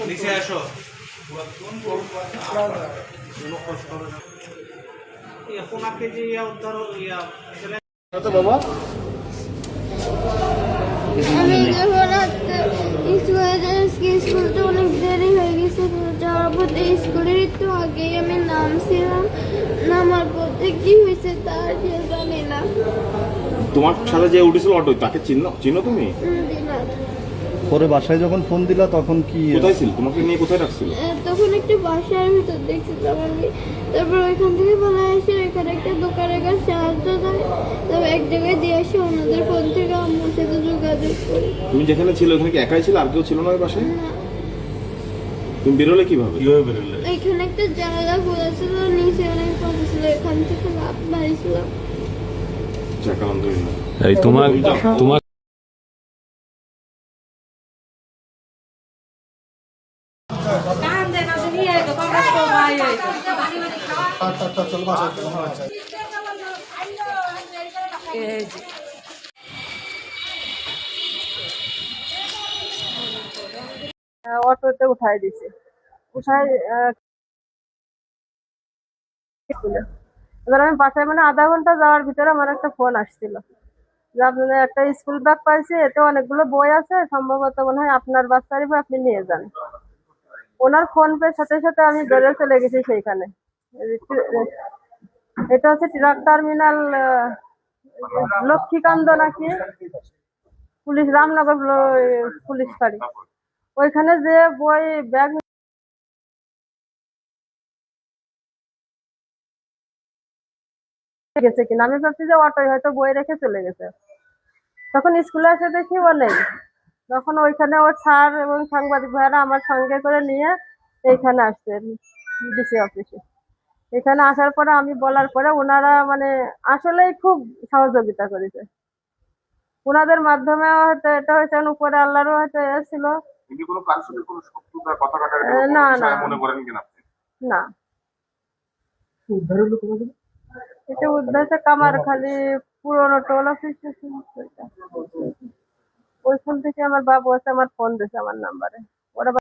নিচে আসো। ওনাকে যে উদ্ধার বাবা আমি যখন স্কুলতে অনেক দেরি হয়ে গেছে যাওয়ার পথে স্কুলের একটু আগেই আমি নামছিলাম, নামার পথে কি হয়েছে তা জানি না। তোমার সাথে যে উঠেছিল অটো তাকে চিনো তুমি? পরে বাসায় যখন ফোন দিলা তখন কি কোথায় ছিল? তোমাকে নিয়ে কোথায় রাখছিল? তখন একটা বাসার ভিতর দেখছিলাম আমি। তারপর ওইখান থেকে বলা আসে এখানে একটা দোকানের কাছে সাহায্য দেয়, তারপর এক জায়গায় দিয়ে আসে ওনাদের ফোন থেকে আম্মুর সাথে যোগাযোগ করি। তুমি যেখানে ছিল ওখানে কি একাই ছিল, আর কেউ ছিল না ওই বাসায়? তুমি বেরোলে কিভাবে? এখানে একটা জানালা খোলা ছিল, নিচে অনেক কথা ছিল, এখান থেকে লাভ মারিছিলাম। তোমার অটোতে উঠাই দিছে, উঠাই এবার আমি বাসায় মানে আধা ঘন্টা যাওয়ার ভিতরে আমার একটা ফোন আসছিল যে আপনাদের একটা স্কুল ব্যাগ পাইছে, এতে অনেকগুলো বই আছে, সম্ভবত মনে হয় আপনার বাচ্চারই বই, আপনি নিয়ে যান। ওনার ফোন পেয়ে সাথে সাথে আমি বেরোয় চলে গেছি সেইখানে। এটা হচ্ছে ট্রাক টার্মিনাল, লক্ষ্মীকান্দ নাকি পুলিশ, রামনগর পুলিশ ফাঁড়ি, ওইখানে যে বই ব্যাগ গেছে কিনা, আমি ভাবছি যে অটোয় হয়তো বই রেখে চলে গেছে। তখন স্কুলে এসে দেখি ও নেই। তখন ওইখানে ওর স্যার এবং সাংবাদিক ভাইয়েরা আমার সঙ্গে করে নিয়ে এইখানে আসছে ডিসি অফিসে। এখানে আসার পরে আমি বলার পরে ওনারা মানে আসলেই খুব সহযোগিতা করেছে। ওনাদের মাধ্যমে হয়তো এটা হয়েছে, উপরে আল্লাহরও হয়তো ছিল। না না না, এটা উদ্ধার হচ্ছে কামারখালী পুরনো টোল অফিস, ওইখান থেকে আমার বাবু আছে, আমার ফোন দিয়েছে আমার নাম্বারে। ওরা